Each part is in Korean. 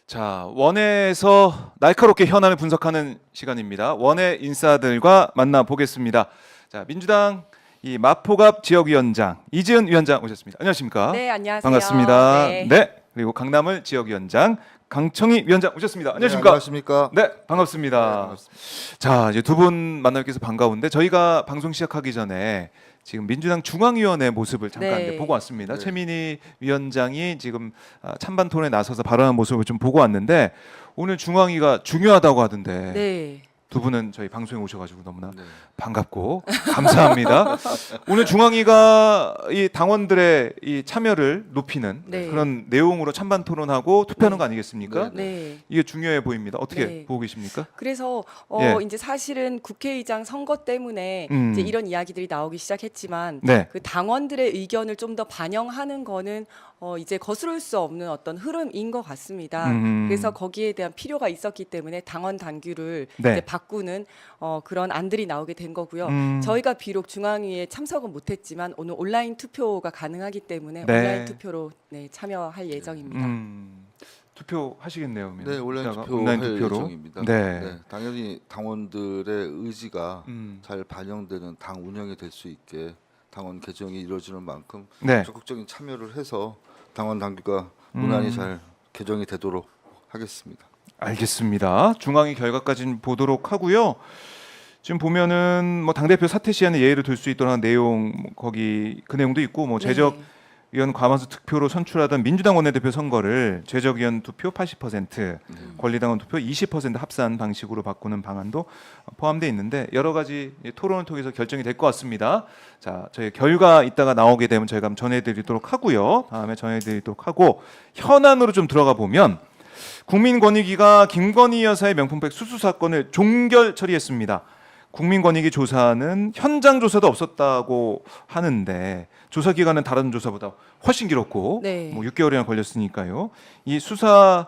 자, 원에서 날카롭게 현안을 분석하는 시간입니다. 원의 인사들과 만나보겠습니다. 자, 민주당 이 마포갑 지역위원장 이지은 위원장 오셨습니다. 안녕하십니까? 네, 안녕하세요. 반갑습니다. 네. 네. 그리고 강남을 지역위원장 강청희 위원장 오셨습니다. 안녕하십니까? 안녕하십니까? 네, 반갑습니다. 네, 반갑습니다. 자, 이제 두 분 만나뵙게 해서 반가운데 저희가 방송 시작하기 전에 지금 민주당 중앙위원회 모습을 잠깐 네. 이제 보고 왔습니다. 네. 최민희 위원장이 지금 찬반 토론에 나서서 발언한 모습을 좀 보고 왔는데 오늘 중앙위가 중요하다고 하던데 네. 두 분은 저희 방송에 오셔가지고 너무나 네. 반갑고 감사합니다. 오늘 중앙위가 이 당원들의 이 참여를 높이는 네. 그런 내용으로 찬반 토론하고 투표하는 거 아니겠습니까? 네. 네. 이게 중요해 보입니다. 어떻게 네. 보고 계십니까? 그래서 예. 이제 사실은 국회의장 선거 때문에 이제 이런 이야기들이 나오기 시작했지만 네. 그 당원들의 의견을 좀 더 반영하는 거는 이제 거스를 수 없는 어떤 흐름인 것 같습니다. 그래서 거기에 대한 필요가 있었기 때문에 당원 당규를 네. 이제 바꾸는 그런 안들이 나오게 된 거고요. 음. 저희가 비록 중앙위에 참석은 못했지만 오늘 온라인 투표가 가능하기 때문에 네. 온라인 투표로 네, 참여할 예정입니다. 투표하시겠네요. 그러면. 네, 온라인 이따가 투표할 투표로. 예정입니다. 네. 당연히 당원들의 의지가 음. 잘 반영되는 당 운영이 될 수 있게 당원 개정이 이루어지는 만큼 네. 적극적인 참여를 해서 당원 당규가 무난히 잘 개정이 되도록 하겠습니다. 알겠습니다. 중앙위 결과까지는 보도록 하고요. 지금 보면은 뭐 당대표 사퇴 시한에 예의를 둘 수 있도록 한 내용 거기 그 내용도 있고 뭐 제적 네. 의원 과반수 득표로 선출하던 민주당 원내대표 선거를 제적 의원 투표 80%, 권리당원 투표 20% 합산 방식으로 바꾸는 방안도 포함되어 있는데 여러 가지 토론을 통해서 결정이 될 것 같습니다. 자, 저희 결과 이따가 나오게 되면 저희가 한번 전해드리도록 하고요. 다음에 전해드리도록 하고 현안으로 좀 들어가 보면 국민권익위가 김건희 여사의 명품백 수수 사건을 종결 처리했습니다. 국민권익위 조사는 현장 조사도 없었다고 하는데 조사 기간은 다른 조사보다 훨씬 길었고 네. 뭐 6개월이나 걸렸으니까요. 이 수사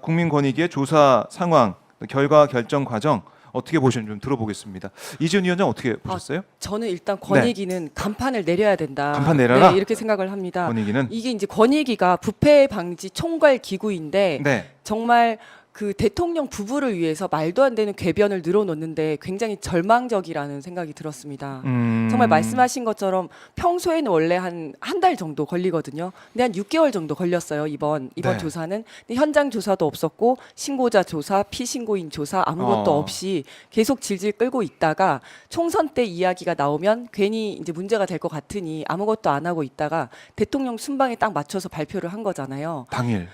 국민권익위의 조사 상황, 결과 결정 과정 어떻게 보시는지 좀 들어보겠습니다. 이지은 위원장 어떻게 보셨어요? 저는 일단 권익위는 간판을 내려야 된다. 간판 내려라? 네, 이렇게 생각을 합니다. 권익위는 이게 이제 권익위가 부패 방지 총괄 기구인데 네. 정말 그 대통령 부부를 위해서 말도 안 되는 궤변을 늘어놓는데 굉장히 절망적이라는 생각이 들었습니다. 정말 말씀하신 것처럼 평소에는 원래 한 달 정도 걸리거든요. 근데 한 6개월 정도 걸렸어요. 이번 네. 조사는. 근데 현장 조사도 없었고 신고자 조사, 피신고인 조사 아무것도 없이 계속 질질 끌고 있다가 총선 때 이야기가 나오면 괜히 이제 문제가 될 것 같으니 아무것도 안 하고 있다가 대통령 순방에 딱 맞춰서 발표를 한 거잖아요. 당일.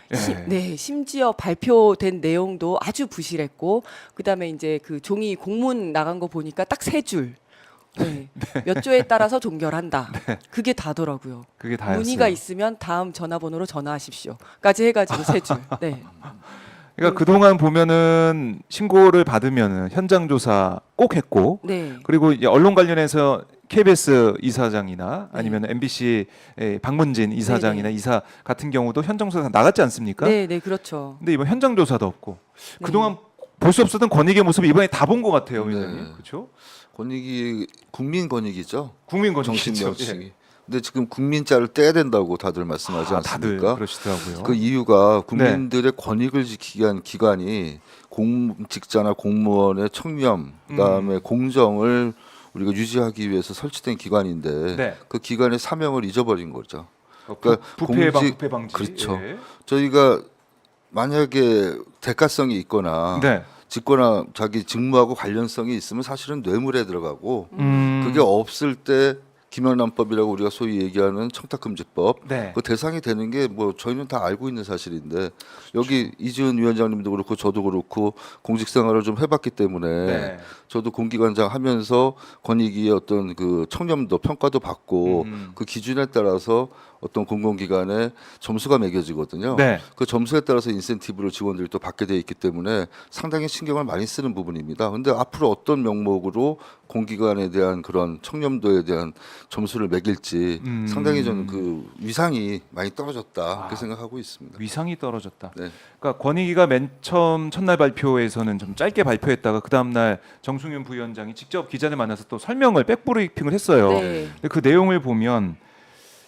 네, 심지어 발표된 내용도 아주 부실했고, 그다음에 이제 그 종이 공문 나간 거 보니까 딱 3줄. 네. 몇 조에 따라서 종결한다. 그게 다더라고요. 그게 다였어요. 문의가 있으면 다음 전화번호로 전화하십시오.까지 해가지고 3줄. 네. 그러니까 그동안 보면은 신고를 받으면은 현장 조사 꼭 했고 네. 그리고 이제 언론 관련해서 KBS 이사장이나 아니면 MBC 박문진 이사장이나 네네. 이사 같은 경우도 현장 조사 나갔지 않습니까? 네, 네, 그렇죠. 근데 이번 현장 조사도 없고 네. 그동안 볼 수 없었던 권익의 모습을 이번에 다 본 것 같아요, 네. 위원장님. 그렇죠? 권익이 국민 권익이죠. 국민 정신 권익이죠. 명칭이. 근데 지금 국민자를 떼야 된다고 다들 말씀하지 다들 않습니까? 그러시더라고요. 그 이유가 국민들의 권익을 지키기 위한 기관이 공직자나 공무원의 청렴, 그다음에 공정을 우리가 유지하기 위해서 설치된 기관인데 네. 그 기관의 사명을 잊어버린 거죠. 그러니까 부패 공직- 부패 방지. 그렇죠. 예. 저희가 만약에 대가성이 있거나 네. 직거나 자기 직무하고 관련성이 있으면 사실은 뇌물에 들어가고 음. 그게 없을 때 김영란법이라고 우리가 소위 얘기하는 청탁금지법 네. 그 대상이 되는 게 뭐 저희는 다 알고 있는 사실인데 여기 이지은 위원장님도 그렇고 저도 그렇고 공직 생활을 좀 해봤기 때문에 네. 저도 공기관장 하면서 권익위의 어떤 그 청렴도 평가도 받고 그 기준에 따라서 어떤 공공기관에 점수가 매겨지거든요. 네. 그 점수에 따라서 인센티브를 직원들이 또 받게 돼 있기 때문에 상당히 신경을 많이 쓰는 부분입니다. 근데 앞으로 어떤 명목으로 공기관에 대한 그런 청렴도에 대한 점수를 매길지 상당히 저는 그 위상이 많이 떨어졌다 그렇게 생각하고 있습니다. 위상이 떨어졌다. 네. 그러니까 권익위가 맨 처음 첫날 발표에서는 좀 짧게 발표했다가 그 다음 날 정승윤 부위원장이 직접 기자를 만나서 또 설명을 백브리핑을 했어요. 네. 근데 그 내용을 보면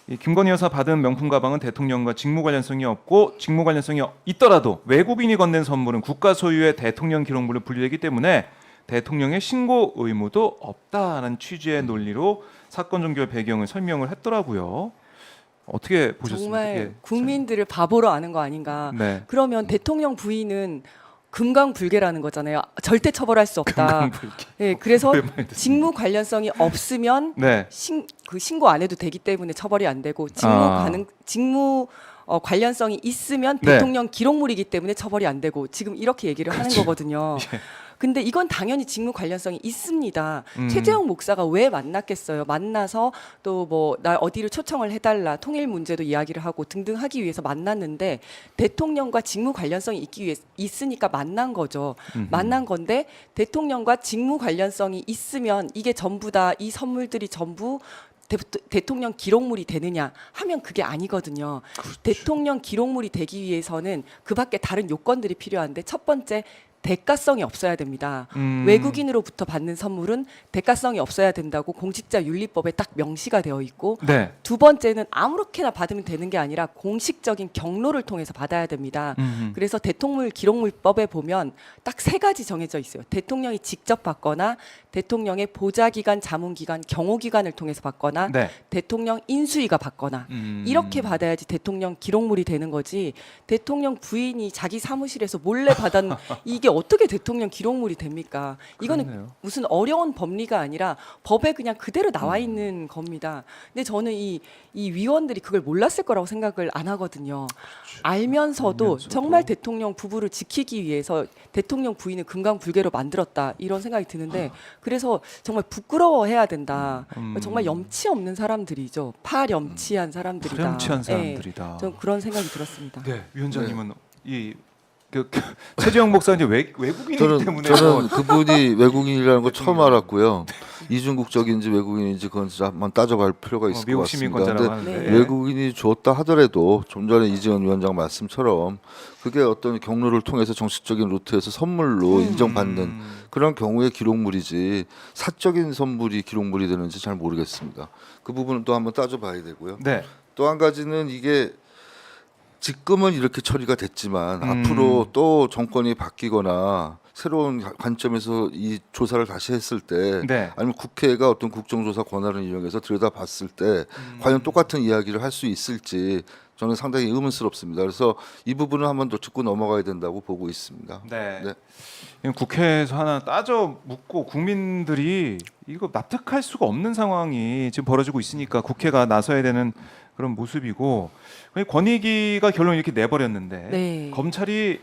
이 김건희 여사 받은 명품 가방은 대통령과 직무 관련성이 없고 직무 관련성이 있더라도 외국인이 건넨 선물은 국가 소유의 대통령 기록물로 분류되기 때문에 대통령의 신고 의무도 없다는 취지의 논리로 사건 종결 배경을 설명을 했더라고요. 어떻게 보셨습니까? 정말 예. 국민들을 바보로 아는 거 아닌가. 네. 그러면 대통령 부인은 금강불개라는 거잖아요. 절대 처벌할 수 없다. 금강불개. 예, 그래서 오랜만에 듣습니다. 직무 관련성이 없으면 네. 신고 안 해도 되기 때문에 처벌이 안 되고 직무 관련성이 있으면 네. 대통령 기록물이기 때문에 처벌이 안 되고 지금 이렇게 얘기를 하는 거거든요. 예. 근데 이건 당연히 직무 관련성이 있습니다. 최재형 목사가 왜 만났겠어요? 만나서 또 뭐 나 어디를 초청을 해달라 통일 문제도 이야기를 하고 등등 하기 위해서 만났는데 대통령과 직무 관련성이 있으니까 만난 거죠. 만난 건데 대통령과 직무 관련성이 있으면 이게 전부 다 이 선물들이 전부 대통령 기록물이 되느냐 하면 그게 아니거든요. 그렇죠. 대통령 기록물이 되기 위해서는 그 밖에 다른 요건들이 필요한데 첫 번째 대가성이 없어야 됩니다. 외국인으로부터 받는 선물은 대가성이 없어야 된다고 공직자윤리법에 딱 명시가 되어 있고 네. 두 번째는 아무렇게나 받으면 되는 게 아니라 공식적인 경로를 통해서 받아야 됩니다. 그래서 대통령 기록물법에 보면 딱 세 가지 정해져 있어요. 대통령이 직접 받거나 대통령의 보좌기관, 자문기관, 경호기관을 통해서 받거나 네. 대통령 인수위가 받거나 이렇게 받아야지 대통령 기록물이 되는 거지. 대통령 부인이 자기 사무실에서 몰래 받은 이게 어떻게 대통령 기록물이 됩니까? 이거는 그러네요. 무슨 어려운 법리가 아니라 법에 그냥 그대로 나와 있는 겁니다. 근데 저는 이 위원들이 그걸 몰랐을 거라고 생각을 안 하거든요. 알면서도 정말 대통령 부부를 지키기 위해서 대통령 부인을 금강불개로 만들었다 이런 생각이 드는데 그래서 정말 부끄러워해야 된다. 정말 염치 없는 사람들이죠. 파렴치한 사람들이다. 파렴치한 예, 사람들이다. 전 그런 생각이 들었습니다. 네, 위원장님은 그 최재형 목사 이제 외국인이기 때문에 저는 그분이 외국인이라는 거 처음 알았고요. 이중국적인지 외국인인지 그건 진짜 한번 따져볼 필요가 있을 것 미국 같습니다. 시민권자라고 근데 하는데 네. 외국인이 줬다 하더라도 좀 전에 이지은 위원장 말씀처럼 그게 어떤 경로를 통해서 정식적인 루트에서 선물로 인정받는 그런 경우의 기록물이지 사적인 선물이 기록물이 되는지 잘 모르겠습니다. 그 부분은 또 한번 따져봐야 되고요. 네. 또 한 가지는 이게 지금은 이렇게 처리가 됐지만 앞으로 또 정권이 바뀌거나 새로운 관점에서 이 조사를 다시 했을 때 네. 아니면 국회가 어떤 국정조사 권한을 이용해서 들여다봤을 때 과연 똑같은 이야기를 할 수 있을지 저는 상당히 의문스럽습니다. 그래서 이 부분은 한번 더 짚고 넘어가야 된다고 보고 있습니다. 네. 네. 이건 국회에서 하나 따져 묻고 국민들이 이거 납득할 수가 없는 상황이 지금 벌어지고 있으니까 국회가 나서야 되는 그런 모습이고 권익위가 결론 이렇게 내버렸는데 네. 검찰이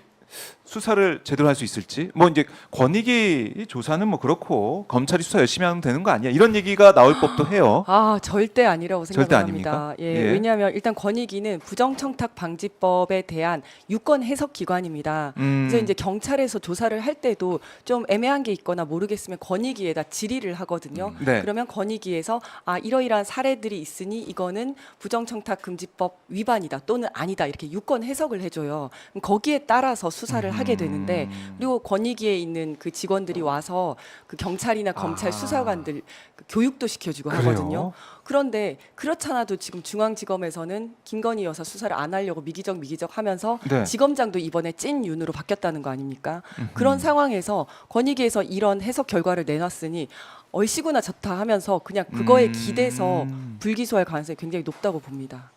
수사를 제대로 할 수 있을지 뭐 이제 권익위 조사는 뭐 그렇고 검찰이 수사 열심히 하면 되는 거 아니야 이런 얘기가 나올 법도 해요. 아 절대 아니라고 절대 생각합니다. 아닙니까? 예, 예. 왜냐하면 일단 권익위는 부정청탁방지법에 대한 유권 해석 기관입니다. 그래서 이제 경찰에서 조사를 할 때도 좀 애매한 게 있거나 모르겠으면 권익위에다 질의를 하거든요. 네. 그러면 권익위에서 이러이러한 사례들이 있으니 이거는 부정청탁금지법 위반이다 또는 아니다 이렇게 유권 해석을 해줘요. 그럼 거기에 따라서 수사를 하게 되는데 그리고 권익위에 있는 그 직원들이 와서 그 경찰이나 검찰 수사관들 그 교육도 시켜주고 그래요? 하거든요. 그런데 그렇잖아도 지금 중앙지검에서는 김건희 여사 수사를 안 하려고 미기적 하면서 네. 지검장도 이번에 찐 윤으로 바뀌었다는 거 아닙니까? 그런 상황에서 권익위에서 이런 해석 결과를 내놨으니 얼씨구나 좋다 하면서 그냥 그거에 기대서 불기소할 가능성이 굉장히 높다고 봅니다.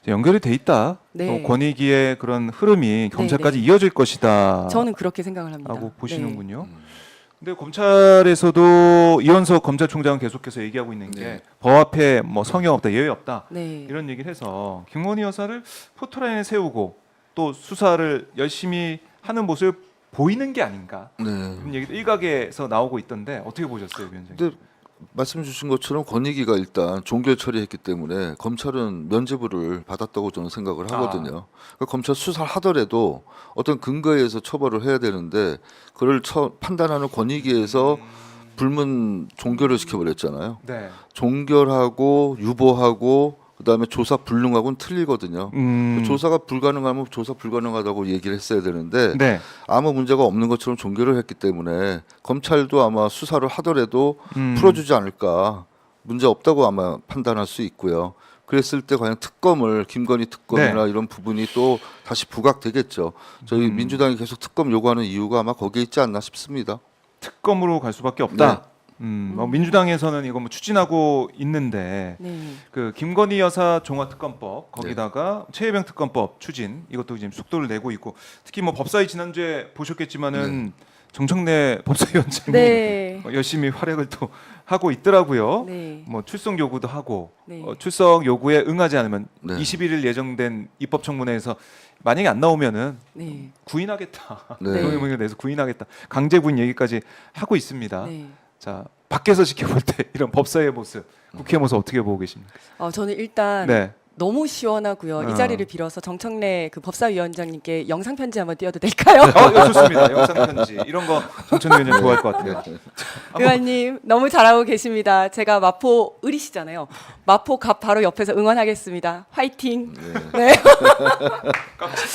연결이 돼 있다. 네. 또 권익위의 그런 흐름이 경찰까지 네. 이어질 것이다. 저는 그렇게 생각을 합니다. 라고 보시는군요. 음. 근데 검찰에서도 이현석 검찰총장은 계속해서 얘기하고 있는 게 네. 법 앞에 뭐 성역 없다, 예외 없다 네. 이런 얘기를 해서 김건희 여사를 포토라인에 세우고 또 수사를 열심히 하는 모습을 보이는 게 아닌가 네. 그런 얘기도 일각에서 나오고 있던데 어떻게 보셨어요, 위원장님? 근데 말씀 주신 것처럼 권익위가 일단 종결 처리했기 때문에 검찰은 면죄부를 받았다고 저는 생각을 하거든요. 그러니까 검찰 수사를 하더라도 어떤 근거에 의해서 처벌을 해야 되는데 그걸 판단하는 권익위에서 불문 종결을 시켜버렸잖아요. 네. 종결하고 유보하고 그다음에 조사 불능하고는 틀리거든요. 조사가 불가능하면 조사 불가능하다고 얘기를 했어야 되는데 네. 아무 문제가 없는 것처럼 종결을 했기 때문에 검찰도 아마 수사를 하더라도 풀어주지 않을까 문제 없다고 아마 판단할 수 있고요. 그랬을 때 과연 특검을 김건희 특검이나 이런 부분이 또 다시 부각되겠죠. 저희 민주당이 계속 특검 요구하는 이유가 아마 거기에 있지 않나 싶습니다. 특검으로 갈 수밖에 없다. 뭐 민주당에서는 이거 뭐 추진하고 있는데 네. 그 김건희 여사 종합특검법 거기다가 최혜병 특검법 추진 이것도 지금 속도를 내고 있고 특히 뭐 법사위 지난주에 보셨겠지만은 정청래 법사위원장이 네. 열심히 활약을 또 하고 있더라고요. 네. 뭐 출석 요구도 하고 네. 출석 요구에 응하지 않으면 네. 21일 예정된 입법청문회에서 만약에 안 나오면은 네. 구인하겠다. 네. 동의문을 내서 구인하겠다. 강제 구인 얘기까지 하고 있습니다. 네. 자 밖에서 지켜볼 때 이런 법사위의 모습, 국회 모습 어떻게 보고 계십니까? 저는 일단 네. 너무 시원하고요. 어. 이 자리를 빌어서 정청래 그 법사위원장님께 영상 편지 한번 띄워도 될까요? 좋습니다. 영상 편지 이런 거 정천희 의원님 좋아할 것 같아요. 의원님 너무 잘하고 계십니다. 제가 마포 을이시잖아요. 마포 갑 바로 옆에서 응원하겠습니다. 화이팅. 네.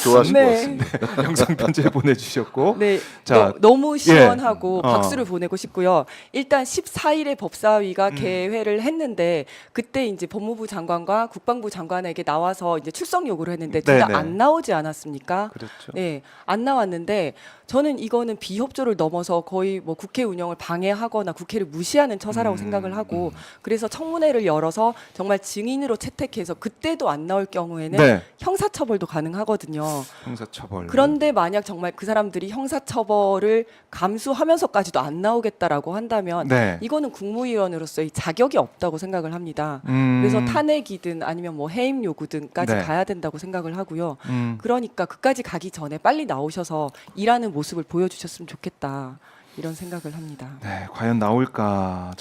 좋아하실 네. 것 같습니다. 영상 편지 보내주셨고, 네, 자, 너무 시원하고 예. 박수를 보내고 싶고요. 일단 14일에 법사위가 개회를 했는데 그때 이제 법무부 장관과 국방부 장관에게 나와서 이제 출석 요구를 했는데 둘 다 네네. 안 나오지 않았습니까? 그렇죠. 네, 안 나왔는데 저는 이거는 비협조를 넘어서 거의 뭐 국회 운영을 방해하거나 국회를 무시하는 처사라고 생각을 하고 그래서 청문회를 열어서 정말 증인으로 채택해서 그때도 안 나올 경우에는 네. 형사처벌도 가능하거든요. 형사처벌. 그런데 만약 정말 그 사람들이 형사처벌을 감수하면서까지도 안 나오겠다라고 한다면 네. 이거는 국무위원으로서의 자격이 없다고 생각을 합니다. 음. 그래서 탄핵이든 아니면 뭐 해임 요구든까지 네. 가야 된다고 생각을 하고요. 음. 그러니까 그까지 가기 전에 빨리 나오셔서 일하는 모습을 보여주셨으면 좋겠다 이런 생각을 합니다. 네, 과연 나올까?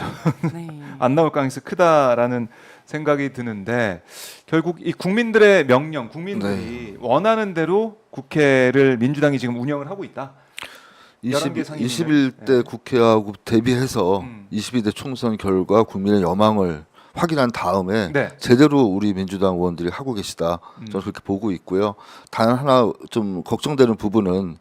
네. 안 나올 가능성이 크다라는 생각이 드는데 결국 이 국민들의 명령, 국민들이 원하는 대로 국회를 민주당이 지금 운영을 하고 있다. 11개 상임위는. 21대 국회하고 대비해서 음. 22대 총선 결과 국민의 여망을 확인한 다음에 네. 제대로 우리 민주당 의원들이 하고 계시다. 저는 그렇게 보고 있고요. 단 하나 좀 걱정되는 부분은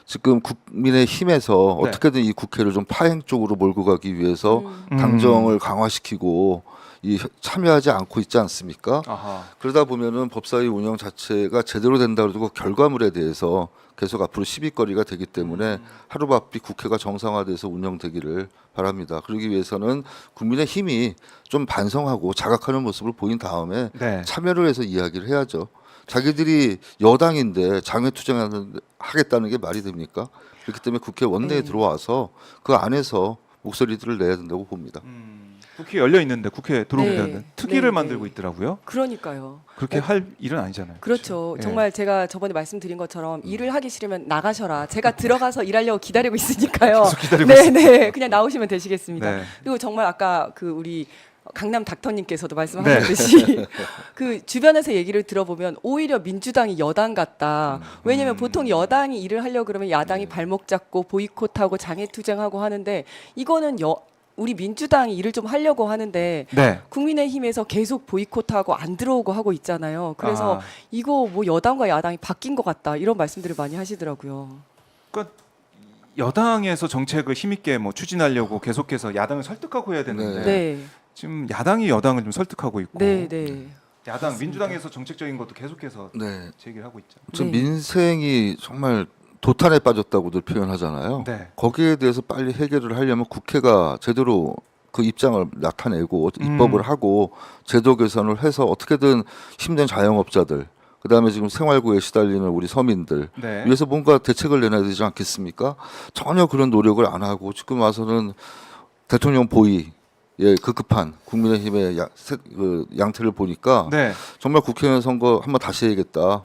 지금 국민의힘에서 네. 어떻게든 이 국회를 좀 파행 쪽으로 몰고 가기 위해서 당정을 강화시키고 이 참여하지 않고 있지 않습니까? 아하. 그러다 보면은 법사위 운영 자체가 제대로 된다 그래도 그 결과물에 대해서 계속 앞으로 시비거리가 되기 때문에 하루바삐 국회가 정상화돼서 운영되기를 바랍니다. 그러기 위해서는 국민의 힘이 좀 반성하고 자각하는 모습을 보인 다음에 네. 참여를 해서 이야기를 해야죠. 자기들이 여당인데 장외투쟁하겠다는 게 말이 됩니까? 그렇기 때문에 국회 원내에 들어와서 그 안에서 목소리들을 내야 된다고 봅니다. 국회 열려 있는데 국회 들어오게 네. 되는 특위를 네, 만들고 네. 있더라고요. 그러니까요. 그렇게 할 일은 아니잖아요. 그렇죠. 예. 정말 제가 저번에 말씀드린 것처럼 일을 하기 싫으면 나가셔라. 제가 들어가서 일하려고 기다리고 있으니까요. 계속 기다리고 네, 네. 그냥 나오시면 되시겠습니다. 네. 그리고 정말 아까 그 우리 강남 닥터님께서도 네. 말씀하셨듯이 그 주변에서 얘기를 들어보면 오히려 민주당이 여당 같다. 왜냐하면 보통 여당이 일을 하려고 그러면 야당이 발목 잡고 보이콧하고 장애투쟁하고 하는데 이거는 우리 민주당이 일을 좀 하려고 하는데 네. 국민의힘에서 계속 보이콧하고 안 들어오고 하고 있잖아요. 그래서 아. 이거 뭐 여당과 야당이 바뀐 것 같다 이런 말씀들을 많이 하시더라고요. 그러니까 여당에서 정책을 힘있게 뭐 추진하려고 계속해서 야당을 설득하고 해야 되는데 네, 지금 야당이 여당을 좀 설득하고 있고 네, 네. 야당 맞습니다. 민주당에서 정책적인 것도 계속해서 네, 제기를 하고 있죠. 좀 네. 민생이 정말 도탄에 빠졌다고들 표현하잖아요. 네. 거기에 대해서 빨리 해결을 하려면 국회가 제대로 그 입장을 나타내고 입법을 하고 제도 개선을 해서 어떻게든 힘든 자영업자들 그다음에 지금 생활고에 시달리는 우리 서민들 네. 위해서 뭔가 대책을 내놔야 되지 않겠습니까? 전혀 그런 노력을 안 하고 지금 와서는 대통령 보위 예, 급급한 국민의힘의 양태를 보니까 네. 정말 국회의원 선거 한번 다시 해야겠다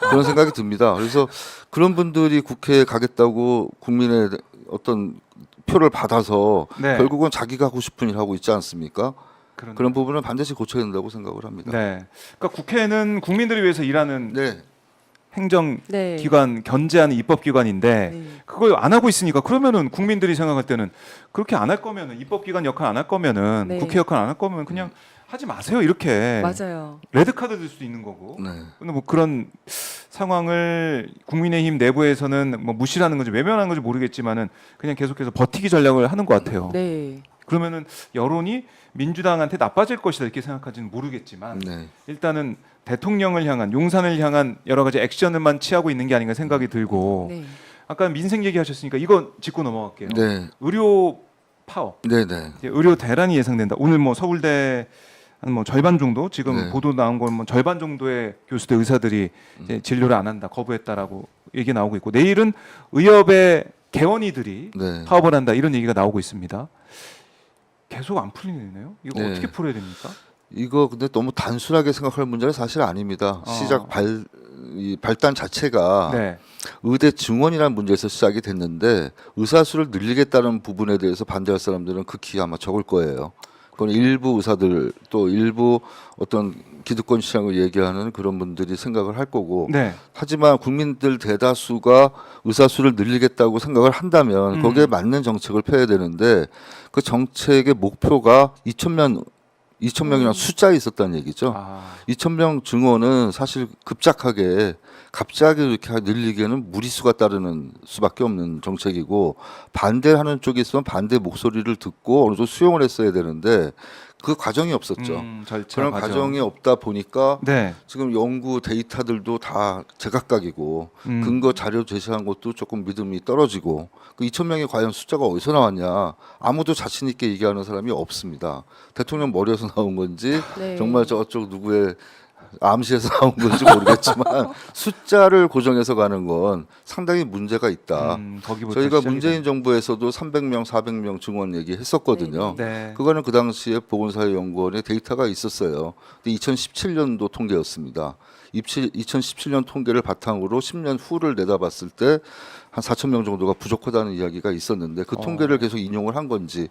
그런 생각이 듭니다. 그래서 그런 분들이 국회에 가겠다고 국민의 어떤 표를 받아서 네. 결국은 자기가 하고 싶은 일 하고 있지 않습니까? 그런 그런 부분은 반드시 고쳐야 된다고 생각을 합니다. 네. 그러니까 국회는 국민들을 위해서 일하는 네. 행정기관 네. 견제하는 입법기관인데 네. 그걸 안 하고 있으니까 그러면은 국민들이 생각할 때는 그렇게 안 할 거면은 입법기관 역할 안 할 거면은 네. 국회 역할 안 할 거면 그냥 하지 마세요 이렇게 맞아요. 레드카드 들 수도 있는 거고 네. 근데 뭐 그런 상황을 국민의힘 내부에서는 뭐 무시하는 건지 외면하는 건지 모르겠지만은 그냥 계속해서 버티기 전략을 하는 것 같아요. 네. 그러면은 여론이 민주당한테 나빠질 것이다 이렇게 생각하지는 모르겠지만 네. 일단은 대통령을 향한 용산을 향한 여러 가지 액션을만 취하고 있는 게 아닌가 생각이 들고 네. 아까 민생 얘기하셨으니까 이거 짚고 넘어갈게요. 네. 의료 파업, 네, 네. 이제 의료 대란이 예상된다. 오늘 뭐 서울대 한 뭐 절반 정도 지금 네. 보도 나온 건 뭐 절반 정도의 교수대 의사들이 이제 진료를 안 한다, 거부했다라고 얘기 나오고 있고 내일은 의협의 개원이들이 네. 파업을 한다 이런 얘기가 나오고 있습니다. 계속 안 풀리네요. 이거 네. 어떻게 풀어야 됩니까? 이거 근데 너무 단순하게 생각할 문제는 사실 아닙니다. 시작 이 발단 자체가 네. 의대 증원이라는 문제에서 시작이 됐는데 의사 수를 늘리겠다는 부분에 대해서 반대할 사람들은 극히 아마 적을 거예요. 그건 일부 의사들 또 일부 어떤 기득권 시장을 얘기하는 그런 분들이 생각을 할 거고 네. 하지만 국민들 대다수가 의사 수를 늘리겠다고 생각을 한다면 거기에 맞는 정책을 펴야 되는데 그 정책의 목표가 2,000명이라는 숫자에 있었다는 얘기죠. 아, 2,000명 증원은 사실 급작하게 갑자기 이렇게 늘리기에는 무리수가 따르는 수밖에 없는 정책이고 반대하는 쪽에 있으면 반대 목소리를 듣고 어느 정도 수용을 했어야 되는데 그 과정이 없었죠. 절차 그런 과정. 과정이 없다 보니까 네. 지금 연구 데이터들도 다 제각각이고 근거 자료 제시한 것도 조금 믿음이 떨어지고 그 2,000명이 과연 숫자가 어디서 나왔냐 아무도 자신 있게 얘기하는 사람이 없습니다. 대통령 머리에서 나온 건지 네. 정말 저쪽 누구의 암시에서 나온 건지 모르겠지만 숫자를 고정해서 가는 건 상당히 문제가 있다. 거기부터 저희가 시작이 문재인 정부에서도 300명, 400명 증원 얘기했었거든요. 네. 그거는 그 당시에 보건사회연구원에 데이터가 있었어요. 근데 2017년도 통계였습니다. 2017년 통계를 바탕으로 10년 후를 내다봤을 때 한 4,000명 정도가 부족하다는 이야기가 있었는데 그 통계를 계속 인용을 한 건지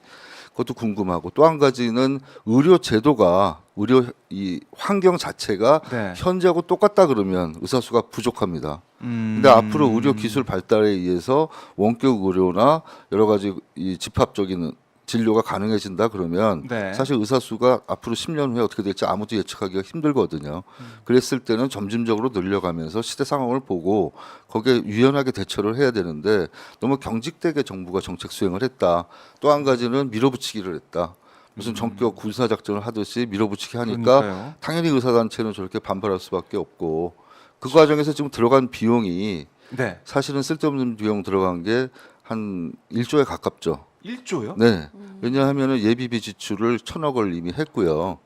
그것도 궁금하고 또 한 가지는 의료 제도가 의료 이 환경 자체가 네. 현재하고 똑같다 그러면 의사 수가 부족합니다. 근데 앞으로 의료 기술 발달에 의해서 원격 의료나 여러 가지 이 집합적인 진료가 가능해진다 그러면 네. 사실 의사 수가 앞으로 10년 후에 어떻게 될지 아무도 예측하기가 힘들거든요. 그랬을 때는 점진적으로 늘려가면서 시대 상황을 보고 거기에 유연하게 대처를 해야 되는데 너무 경직되게 정부가 정책 수행을 했다. 또 한 가지는 밀어붙이기를 했다. 무슨 전격 군사 작전을 하듯이 밀어붙이기 하니까 그러니까요. 당연히 의사단체는 저렇게 반발할 수밖에 없고 그 과정에서 지금 들어간 비용이 네. 사실은 쓸데없는 비용 들어간 게 한 1조에 가깝죠. 1조요? 네. 왜냐하면은 예비비 지출을 1,000억을 이미 했고요.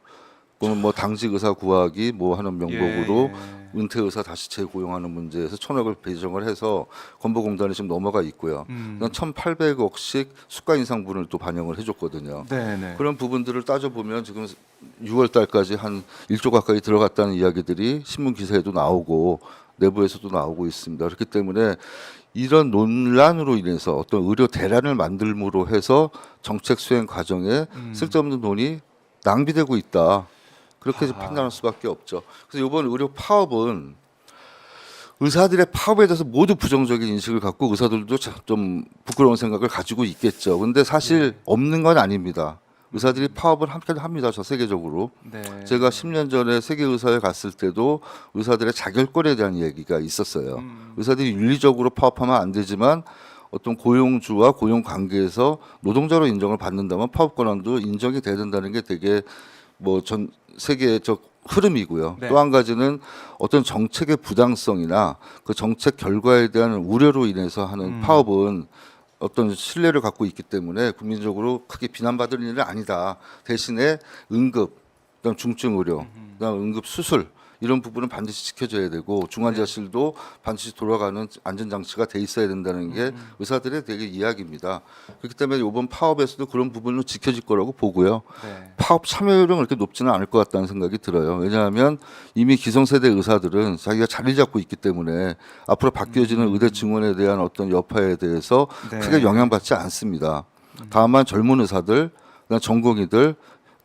그건 뭐 당직 의사 구하기 뭐 하는 명목으로 예. 은퇴 의사 다시 재고용하는 문제에서 1,000억을 배정을 해서 건보공단에 지금 넘어가 있고요. 그다음 1,800억씩 수가 인상분을 또 반영을 해줬거든요. 네. 그런 부분들을 따져보면 지금 6월 달까지 한 1조 가까이 들어갔다는 이야기들이 신문 기사에도 나오고 내부에서도 나오고 있습니다. 그렇기 때문에 이런 논란으로 인해서 어떤 의료 대란을 만들므로 해서 정책 수행 과정에 쓸데없는 돈이 낭비되고 있다. 그렇게 아하. 판단할 수밖에 없죠. 그래서 이번 의료 파업은 의사들의 파업에 대해서 모두 부정적인 인식을 갖고 의사들도 좀 부끄러운 생각을 가지고 있겠죠. 근데 사실 없는 건 아닙니다. 의사들이 파업을 함께 합니다. 저 세계적으로. 네. 제가 10년 전에 세계의사회 갔을 때도 의사들의 자결권에 대한 얘기가 있었어요. 의사들이 윤리적으로 파업하면 안 되지만 어떤 고용주와 고용 관계에서 노동자로 인정을 받는다면 파업 권한도 인정이 돼야 된다는 게 되게 뭐 전 세계적 흐름이고요. 네. 또 한 가지는 어떤 정책의 부당성이나 그 정책 결과에 대한 우려로 인해서 하는 파업은 어떤 신뢰를 갖고 있기 때문에 국민적으로 크게 비난받을 일은 아니다. 대신에 응급, 그다음 중증 의료, 그다음 응급 수술 이런 부분은 반드시 지켜져야 되고 중환자실도 반드시 돌아가는 안전장치가 돼 있어야 된다는 게 의사들의 되게 이야기입니다. 그렇기 때문에 이번 파업에서도 그런 부분은 지켜질 거라고 보고요. 네. 파업 참여율은 그렇게 높지는 않을 것 같다는 생각이 들어요. 왜냐하면 이미 기성세대 의사들은 자기가 자리 잡고 있기 때문에 앞으로 바뀌어지는 의대 증원에 대한 어떤 여파에 대해서 네. 크게 영향받지 않습니다. 다만 젊은 의사들, 그다음 전공의들,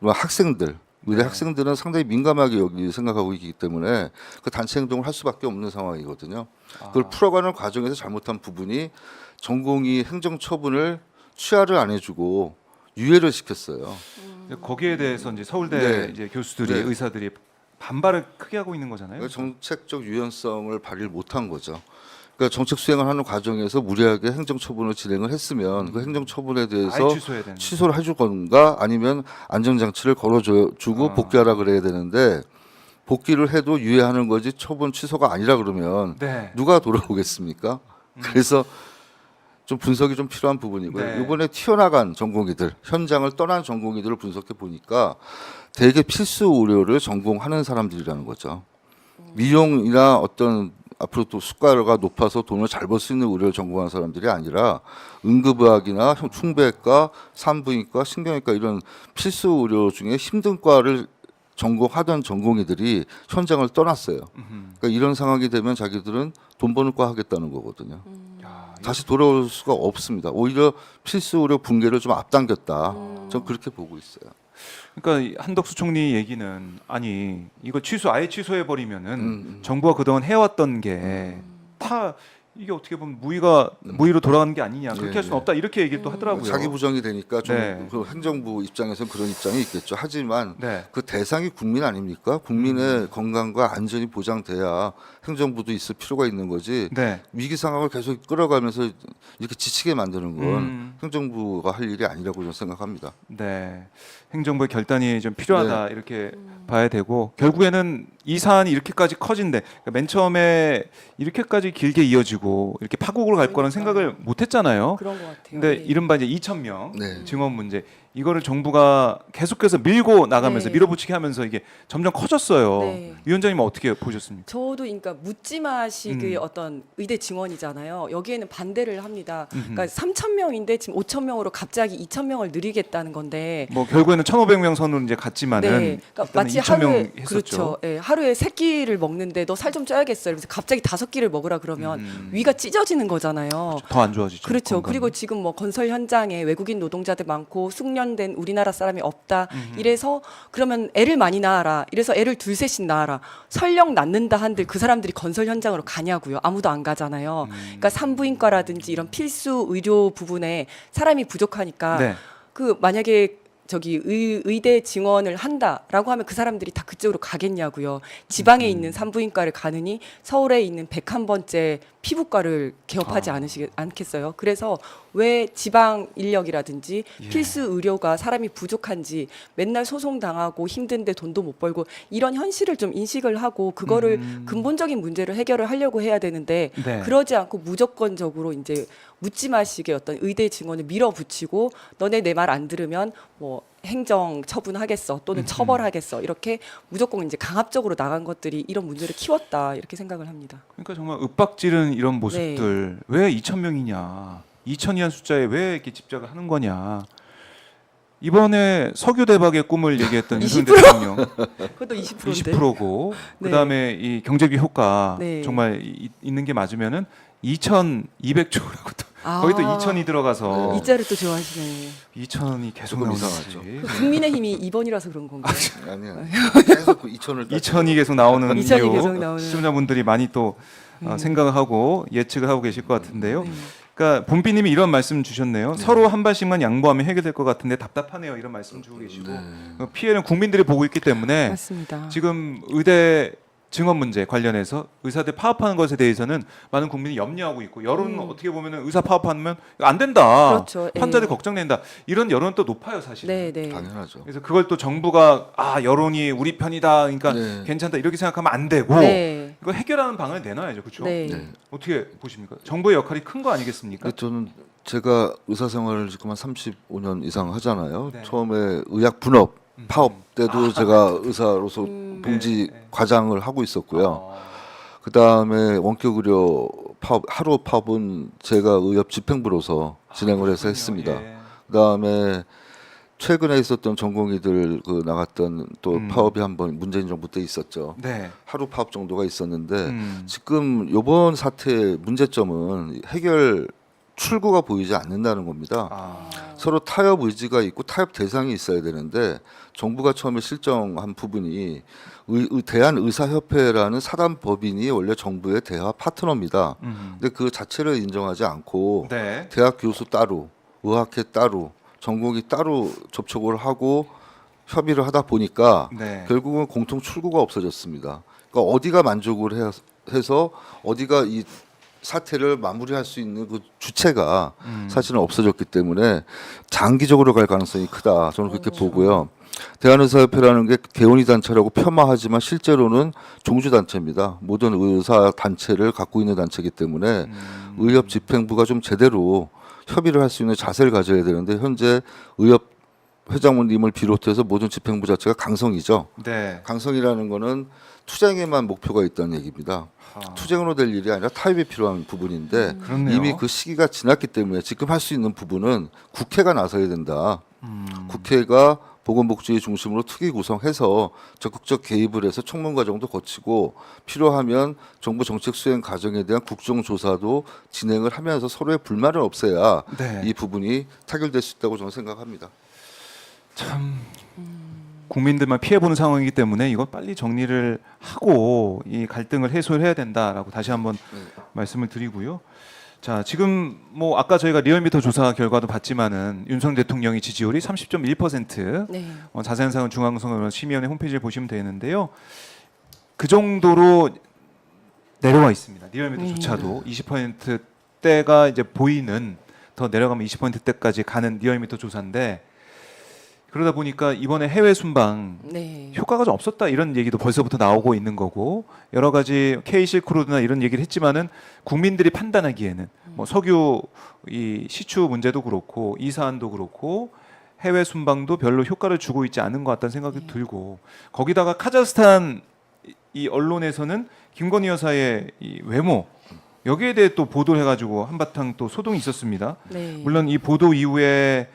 학생들, 의대 학생들은 상당히 민감하게 여기 생각하고 있기 때문에 그 단체 행동을 할 수밖에 없는 상황이거든요. 그걸 풀어가는 과정에서 잘못한 부분이 전공의 행정 처분을 취하를 안 해주고 유예를 시켰어요. 거기에 대해서 이제 서울대 네. 이제 교수들이 네. 의사들이 반발을 크게 하고 있는 거잖아요. 정책적 유연성을 발휘를 못한 거죠. 그러니까 정책 수행을 하는 과정에서 무리하게 행정처분을 진행을 했으면 그 행정처분에 아예 대해서 취소해야 되는. 취소를 해줄 건가 아니면 안전장치를 걸어주고 복귀하라 그래야 되는데 복귀를 해도 유예하는 거지 처분 취소가 아니라 그러면 네. 누가 돌아오겠습니까? 그래서 좀 분석이 좀 필요한 부분이고요. 네. 이번에 튀어나간 전공의들, 현장을 떠난 전공의들을 분석해 보니까 대개 필수 의료를 전공하는 사람들이라는 거죠. 미용이나 어떤 앞으로 또 수가가 높아서 돈을 잘 벌 수 있는 의료를 전공하는 사람들이 아니라 응급의학이나 흉부외과, 산부인과, 신경외과 이런 필수 의료 중에 힘든 과를 전공하던 전공의들이 현장을 떠났어요. 그러니까 이런 상황이 되면 자기들은 돈 버는 과 하겠다는 거거든요. 야, 다시 돌아올 수가 없습니다. 오히려 필수 의료 붕괴를 좀 앞당겼다. 전 그렇게 보고 있어요. 그러니까 이 한덕수 총리 얘기는 아니 이거 아예 취소해 버리면은 정부가 그동안 해왔던 게 다 이게 어떻게 보면 무의로 돌아가는 게 아니냐 그렇게 예, 할 수는 예. 없다 이렇게 얘기를 또 하더라고요. 자기 부정이 되니까 좀 네. 그 행정부 입장에서는 그런 입장이 있겠죠. 하지만 네. 그 대상이 국민 아닙니까? 국민의 건강과 안전이 보장돼야 행정부도 있을 필요가 있는 거지. 네. 위기 상황을 계속 끌어가면서 이렇게 지치게 만드는 건 음. 행정부가 할 일이 아니라고 저는 생각합니다. 네. 행정부의 결단이 좀 필요하다 이렇게 봐야 되고 결국에는 이 사안이 이렇게까지 커진데 그러니까 맨 처음에 이렇게까지 길게 이어지고 이렇게 파국으로 갈 거라는 생각을 못 했잖아요. 그런 것 같아요. 근데 네. 이른바 이제 2,000명 네. 증원 문제 이거를 정부가 계속해서 밀고 나가면서 네. 밀어붙이게 하면서 이게 점점 커졌어요. 네. 위원장님은 어떻게 보셨습니까? 저도 그러니까 묻지마식의 음. 어떤 의대 증원이잖아요. 여기에는 반대를 합니다. 음흠. 그러니까 3,000명인데 지금 5,000명으로 갑자기 2,000명을 늘리겠다는 건데. 뭐 결국에는 1,500명 선으로 이제 갔지만은 네, 그러니까 일단은 마치 2,000명 하루에 했었죠. 그렇죠. 예, 하루에 3끼를 먹는데 너 살 좀 쪄야겠어요. 그래서 갑자기 5끼를 먹으라 그러면 음. 위가 찢어지는 거잖아요. 더 안 좋아지죠. 그렇죠. 건강이. 그리고 지금 뭐 건설 현장에 외국인 노동자들 많고 숙련된 우리나라 사람이 없다. 이래서 그러면 애를 많이 낳아라. 이래서 애를 둘셋씩 낳아라. 설령 낳는다 한들 그 사람들이 건설 현장으로 가냐고요. 아무도 안 가잖아요. 그러니까 산부인과라든지 이런 필수 의료 부분에 사람이 부족하니까 네. 그 만약에 저기 의대 증원을 한다라고 하면 그 사람들이 다 그쪽으로 가겠냐고요. 지방에 있는 산부인과를 가느니 서울에 있는 101번째 피부과를 개업하지 않겠어요. 그래서 왜 지방 인력이라든지 예. 필수 의료가 사람이 부족한지 맨날 소송당하고 힘든데 돈도 못 벌고 이런 현실을 좀 인식을 하고 그거를 근본적인 문제를 해결을 하려고 해야 되는데 네. 그러지 않고 무조건적으로 이제 묻지마식의 어떤 의대 증원을 밀어붙이고 너네 내 말 안 들으면 뭐 행정 처분하겠어 또는 처벌하겠어 이렇게 무조건 이제 강압적으로 나간 것들이 이런 문제를 키웠다 이렇게 생각을 합니다. 그러니까 정말 윽박지른 이런 네. 모습들 왜 2,000명이냐 2,000이란 숫자에 왜 이렇게 집착을 하는 거냐 이번에 석유 대박의 꿈을 얘기했던 윤석열 대통령 그것도 20%인데. 20%고 네. 그다음에 이 경제비 효과 네. 정말 있는 게 맞으면은 2,200조라고 또 거기 또 2,000이 들어가서 이자를 또 좋아하시네. 2,000이 계속 조금 나오는 이상하죠. 거지. 그 국민의힘이 2번이라서 그런 건가요? 아니야. 계속 그 2천을 2,000이 계속 나오는 2,000이 이유 계속 나오는. 시청자분들이 많이 또 생각을 하고 예측을 하고 계실 것 같은데요. 네. 그러니까 본비님이 이런 말씀 주셨네요. 서로 한 발씩만 양보하면 해결될 것 같은데 답답하네요. 이런 말씀 주고 계시고 피해는 국민들이 보고 있기 때문에 맞습니다. 지금 의대 증원 문제 관련해서 의사들 파업하는 것에 대해서는 많은 국민이 염려하고 있고 여론은 어떻게 보면은 의사 파업하면 안 된다. 그렇죠. 환자들 예. 걱정된다. 이런 여론은 또 높아요, 사실. 네, 네. 당연하죠. 그래서 그걸 또 정부가 여론이 우리 편이다. 그러니까 네. 괜찮다. 이렇게 생각하면 안 되고 네. 이거 해결하는 방안을 내놔야죠. 그렇죠? 네. 네. 어떻게 보십니까? 정부의 역할이 큰 거 아니겠습니까? 근데 저는 제가 의사 생활을 지금 한 35년 이상 하잖아요. 네. 처음에 의약 분업 파업 때도 제가 의사로서 봉지 네. 과장을 하고 있었고요. 그 다음에 원격 의료 파업 하루 파업은 제가 의협 집행부로서 진행을 해서 했습니다. 예. 그 다음에 최근에 있었던 전공의들 그 나갔던 또 파업이 한번 문재인 정부 때 있었죠. 네. 하루 파업 정도가 있었는데 지금 이번 사태의 문제점은 해결 출구가 보이지 않는다는 겁니다. 서로 타협 의지가 있고 타협 대상이 있어야 되는데 정부가 처음에 실정한 부분이 대한의사협회라는 사단법인이 원래 정부의 대화 파트너입니다. 근데 그 자체를 인정하지 않고 네. 대학 교수 따로, 의학회 따로, 전공의 따로 접촉을 하고 협의를 하다 보니까 네. 결국은 공통 출구가 없어졌습니다. 그러니까 어디가 만족을 해서 어디가 이 사태를 마무리할 수 있는 그 주체가 사실은 없어졌기 때문에 장기적으로 갈 가능성이 크다. 저는 그렇게 보고요. 대한의사협회라는 게 개원이 단체라고 폄하하지만 실제로는 종주 단체입니다. 모든 의사 단체를 갖고 있는 단체이기 때문에 의협 집행부가 좀 제대로 협의를 할 수 있는 자세를 가져야 되는데 현재 의협 회장님을 비롯해서 모든 집행부 자체가 강성이죠. 네. 강성이라는 거는 투쟁에만 목표가 있다는 얘기입니다. 투쟁으로 될 일이 아니라 타협이 필요한 부분인데 그렇네요. 이미 그 시기가 지났기 때문에 지금 할 수 있는 부분은 국회가 나서야 된다. 국회가 보건복지 중심으로 특위 구성해서 적극적 개입을 해서 청문 과정도 거치고 필요하면 정부 정책 수행 과정에 대한 국정조사도 진행을 하면서 서로의 불만을 없애야 네. 이 부분이 타결될 수 있다고 저는 생각합니다. 참 국민들만 피해 보는 상황이기 때문에 이거 빨리 정리를 하고 이 갈등을 해소를 해야 된다라고 다시 한번 말씀을 드리고요. 자, 지금 뭐 아까 저희가 리얼미터 조사 결과도 봤지만은 윤석열 대통령이 지지율이 30.1%. 네. 자세한 사항은 중앙선거심의위원회 홈페이지를 보시면 되는데요. 그 정도로 내려와 있습니다. 리얼미터조차도 20%대가 이제 보이는, 더 내려가면 20%대까지 가는 리얼미터 조사인데, 그러다 보니까 이번에 해외 순방 네. 효과가 좀 없었다 이런 얘기도 벌써부터 나오고 있는 거고, 여러 가지 K 실크로드나 이런 얘기를 했지만은 국민들이 판단하기에는 뭐 석유 이 시추 문제도 그렇고 이 사안도 그렇고 해외 순방도 별로 효과를 주고 있지 않은 것 같다는 생각이 들고, 거기다가 카자흐스탄 이 언론에서는 김건희 여사의 이 외모 여기에 대해 또 보도를 해가지고 한바탕 또 소동이 있었습니다. 네. 물론 이 보도 이후에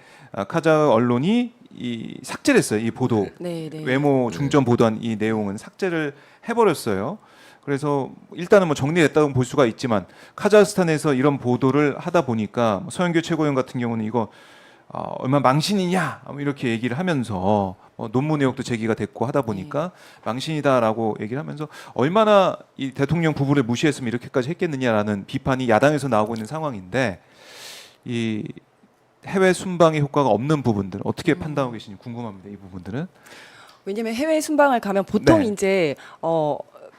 카자흐 언론이 이 삭제를 했어요. 이 보도 네, 네. 외모 중점 보도한 이 내용은 삭제를 해버렸어요. 그래서 일단은 뭐 정리됐다고 볼 수가 있지만 카자흐스탄에서 이런 보도를 하다 보니까 서영교 최고위원 같은 경우는 이거 얼마나 망신이냐 이렇게 얘기를 하면서 논문 내역도 제기가 됐고 하다 보니까 망신이다라고 얘기를 하면서 얼마나 이 대통령 부부를 무시했으면 이렇게까지 했겠느냐라는 비판이 야당에서 나오고 있는 상황인데, 이 해외 순방의 효과가 없는 부분들 어떻게 판단하고 계시는지 궁금합니다. 이 부분들은. 왜냐면 해외 순방을 가면 보통 네. 이제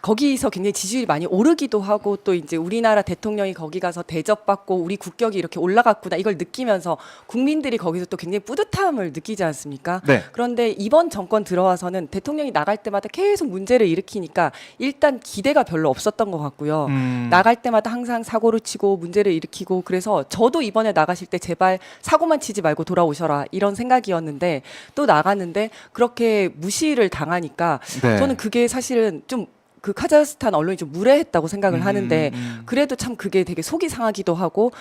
거기서 굉장히 지지율이 많이 오르기도 하고, 또 이제 우리나라 대통령이 거기 가서 대접받고 우리 국격이 이렇게 올라갔구나 이걸 느끼면서 국민들이 거기서 또 굉장히 뿌듯함을 느끼지 않습니까? 네. 그런데 이번 정권 들어와서는 대통령이 나갈 때마다 계속 문제를 일으키니까 일단 기대가 별로 없었던 것 같고요. 나갈 때마다 항상 사고를 치고 문제를 일으키고, 그래서 저도 이번에 나가실 때 제발 사고만 치지 말고 돌아오셔라 이런 생각이었는데, 또 나갔는데 그렇게 무시를 당하니까 네. 저는 그게 사실은 좀 그 카자흐스탄 언론이 좀 무례했다고 생각을 하는데, 그래도 참 그게 되게 속이 상하기도 하고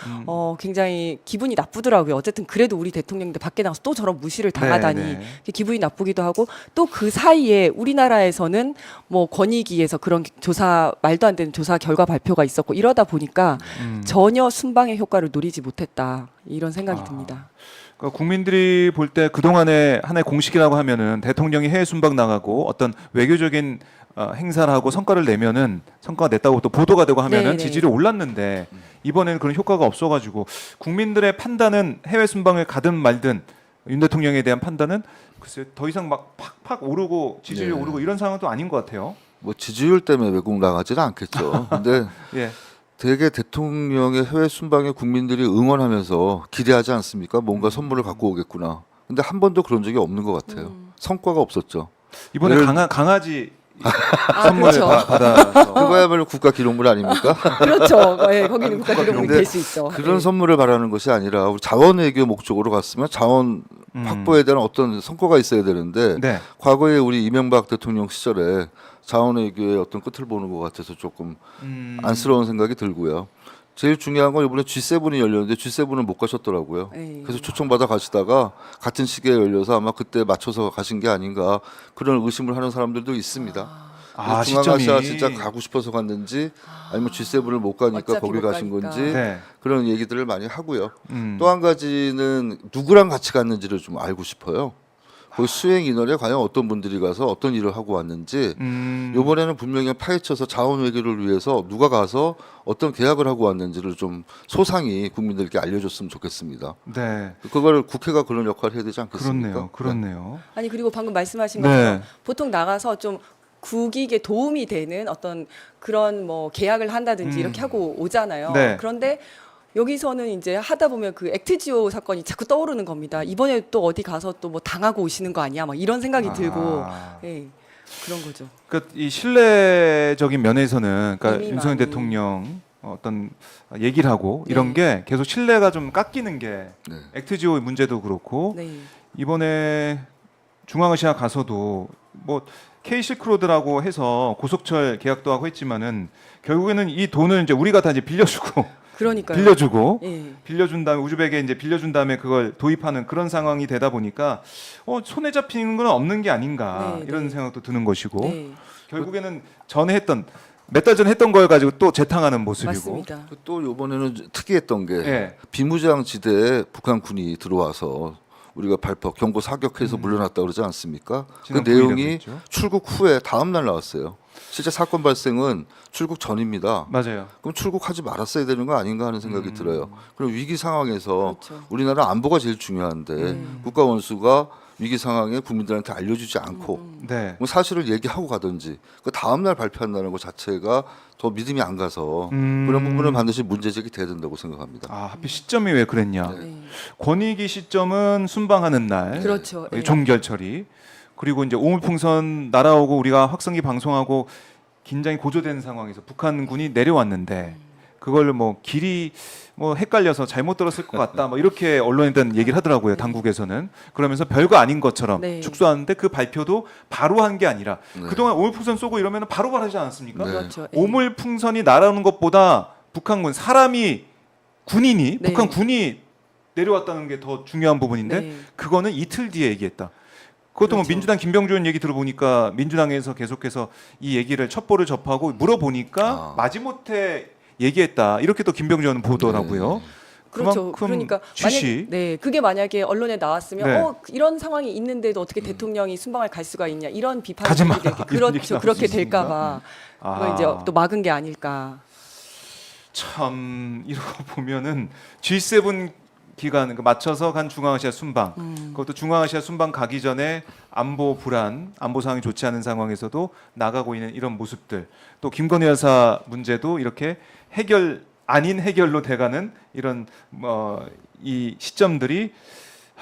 굉장히 기분이 나쁘더라고요. 어쨌든 그래도 우리 대통령인데 밖에 나가서 또 저런 무시를 당하다니 네, 네. 기분이 나쁘기도 하고, 또 그 사이에 우리나라에서는 뭐 권익위에서 그런 조사, 말도 안 되는 조사 결과 발표가 있었고 이러다 보니까 전혀 순방의 효과를 노리지 못했다 이런 생각이 듭니다. 그러니까 국민들이 볼 때 그동안의 하나의 공식이라고 하면은 대통령이 해외 순방 나가고 어떤 외교적인 행사를 하고 성과를 내면은 성과가 냈다고 또 보도가 되고 하면은 네네. 지지율이 올랐는데, 이번에는 그런 효과가 없어가지고 국민들의 판단은 해외 순방을 가든 말든 윤 대통령에 대한 판단은 글쎄 더 이상 막 팍팍 오르고 지지율이 네. 오르고 이런 상황은 또 아닌 것 같아요. 뭐 지지율 때문에 외국 나가지는 않겠죠. 근데 예. 되게 대통령의 해외 순방에 국민들이 응원하면서 기대하지 않습니까? 뭔가 선물을 갖고 오겠구나. 근데 한 번도 그런 적이 없는 것 같아요. 성과가 없었죠. 이번에 예를- 강아지 아, 선물을 그렇죠. 받아서 그거야말로 국가 기록물 아닙니까? 그렇죠. 예, 거기는 국가 기록물이 근데 될 수 있죠. 그런 예. 선물을 바라는 것이 아니라 우리 자원 외교 목적으로 갔으면 자원 확보에 대한 어떤 성과가 있어야 되는데 네. 과거에 우리 이명박 대통령 시절에 자원 외교의 어떤 끝을 보는 것 같아서 조금 안쓰러운 생각이 들고요. 제일 중요한 건 이번에 G7이 열렸는데 G7은 못 가셨더라고요. 에이. 그래서 초청받아 가시다가 같은 시기에 열려서 아마 그때 맞춰서 가신 게 아닌가 그런 의심을 하는 사람들도 있습니다. 아, 중앙아시아 시점이. 진짜 가고 싶어서 갔는지 아니면 G7을 못 가니까 어차피 거기 못 가신 가니까. 건지 네. 그런 얘기들을 많이 하고요. 음. 또 한 가지는 누구랑 같이 갔는지를 좀 알고 싶어요. 그 수행 인원에 과연 어떤 분들이 가서 어떤 일을 하고 왔는지 이번에는 분명히 파헤쳐서 자원 외교를 위해서 누가 가서 어떤 계약을 하고 왔는지를 좀 소상히 국민들께 알려줬으면 좋겠습니다. 네. 그걸 국회가 그런 역할을 해야 되지 않겠습니까? 그렇네요. 그렇네요. 아니 그리고 방금 말씀하신 네. 것처럼 보통 나가서 좀 국익에 도움이 되는 어떤 그런 뭐 계약을 한다든지 이렇게 하고 오잖아요. 네. 그런데 여기서는 이제 하다 보면 그 액트지오 사건이 자꾸 떠오르는 겁니다. 이번에 또 어디 가서 또 뭐 당하고 오시는 거 아니야? 막 이런 생각이 들고, 예, 그런 거죠. 그러니까 이 신뢰적인 면에서는 그러니까 이미 윤석열 많이. 대통령 어떤 얘기를 하고 네. 이런 게 계속 신뢰가 좀 깎이는 게 네. 액트지오 문제도 그렇고 네, 이번에 중앙아시아 가서도 뭐 K 실크로드라고 해서 고속철 계약도 하고 했지만은 결국에는 이 돈을 이제 우리가 다 이제 빌려주고 그러니까요. 빌려주고 예, 빌려준 다음에 우즈벡에 이제 빌려준 다음에 그걸 도입하는 그런 상황이 되다 보니까 손에 잡히는 건 없는 게 아닌가 네, 이런 네. 생각도 드는 것이고 네, 결국에는 전에 했던 몇 달 전에 했던 걸 가지고 또 재탕하는 모습이고 맞습니다. 또 이번에는 특이했던 게 예. 비무장 지대에 북한군이 들어와서 우리가 발포 경고 사격해서 물러났다 그러지 않습니까? 그 지난 9일에 내용이 그랬죠. 출국 후에 다음 날 나왔어요. 실제 사건 발생은 출국 전입니다. 맞아요. 그럼 출국하지 말았어야 되는 거 아닌가 하는 생각이 들어요. 그럼 위기 상황에서 그렇죠. 우리나라 안보가 제일 중요한데 국가 원수가 위기 상황에 국민들한테 알려주지 않고 네. 뭐 사실을 얘기하고 가든지 그 다음 날 발표한다는 것 자체가 더 믿음이 안 가서 그런 부분은 반드시 문제 제기돼야 된다고 생각합니다. 아 하필 시점이 왜 그랬냐? 네. 권익위 시점은 순방하는 날, 그렇죠. 예. 종결 처리, 그리고 이제 오물풍선 날아오고 우리가 확성기 방송하고 긴장이 고조되는 상황에서 북한군이 내려왔는데 그걸 뭐 길이 뭐 헷갈려서 잘못 들었을 것 같다, 뭐 이렇게 언론에다 얘기를 하더라고요. 당국에서는 그러면서 별거 아닌 것처럼 네. 축소하는데 그 발표도 바로 한 게 아니라 네. 그동안 오물풍선 쏘고 이러면 바로바로 하지 않았습니까? 네. 그렇죠. 예. 오물풍선이 날아오는 것보다 북한군 사람이 군인이 네. 북한 군이 내려왔다는 게 더 중요한 부분인데 네. 그거는 이틀 뒤에 얘기했다. 그것도 뭐 그렇죠. 민주당 김병주 의원 얘기 들어보니까 민주당에서 계속해서 이 얘기를 첩보를 접하고 물어보니까 마지못해 얘기했다. 이렇게 또 김병주 의원은 보더라고요. 그렇죠. 그만큼 그러니까 취시. 네, 그게 만약에 언론에 나왔으면 네. 이런 상황이 있는데도 어떻게 대통령이 순방을 갈 수가 있냐 이런 비판이 가지 마. 들게 이런 얘기 그렇죠. 나올 그렇게 수 있으니까. 될까봐 아. 그걸 이제 또 막은 게 아닐까. 참 이러고 보면은 G7 기간 맞춰서 간 중앙아시아 순방 그것도 중앙아시아 순방 가기 전에 안보 불안 안보 상황이 좋지 않은 상황에서도 나가고 있는 이런 모습들 또 김건희 여사 문제도 이렇게 해결 아닌 해결로 돼가는 이런 이 시점들이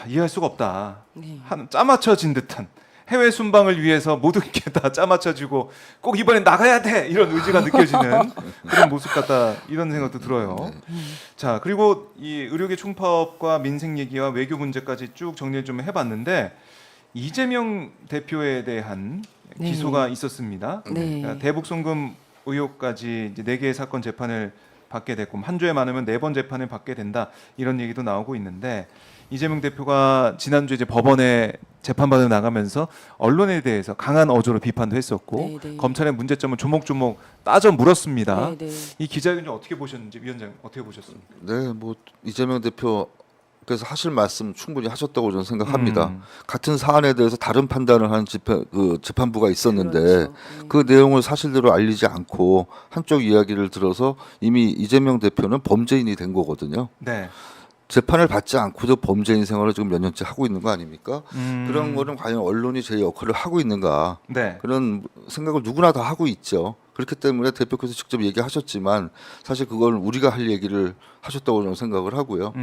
이해할 수가 없다. 네. 한 짜맞춰진 듯한 해외 순방을 위해서 모든 게 다 짜맞춰지고 꼭 이번엔 나가야 돼 이런 의지가 느껴지는 그런 모습 같다 이런 생각도 들어요. 자 그리고 이 의료계 총파업과 민생 얘기와 외교 문제까지 쭉 정리를 좀 해봤는데 이재명 대표에 대한 네. 기소가 있었습니다. 네. 그러니까 대북 송금 의혹까지 이제 4개의 사건 재판을 받게 됐고 한 주에 많으면 4번 재판을 받게 된다 이런 얘기도 나오고 있는데 이재명 대표가 지난주에 이제 법원에 재판받으러 나가면서 언론에 대해서 강한 어조로 비판도 했었고 네, 네. 검찰의 문제점을 조목조목 따져 물었습니다. 네, 네. 이 기자회견 좀 어떻게 보셨는지 위원장 어떻게 보셨습니까? 네, 뭐 이재명 대표께서 하실 말씀 충분히 하셨다고 저는 생각합니다. 같은 사안에 대해서 다른 판단을 하는 재판부가 있었는데 그렇죠. 그 내용을 사실대로 알리지 않고 한쪽 이야기를 들어서 이미 이재명 대표는 범죄인이 된 거거든요. 네. 재판을 받지 않고도 범죄인 생활을 지금 몇 년째 하고 있는 거 아닙니까? 음. 그런 거는 과연 언론이 제 역할을 하고 있는가? 네. 그런 생각을 누구나 다 하고 있죠. 그렇기 때문에 대표께서 직접 얘기하셨지만 사실 그걸 우리가 할 얘기를 하셨다고 저는 생각을 하고요.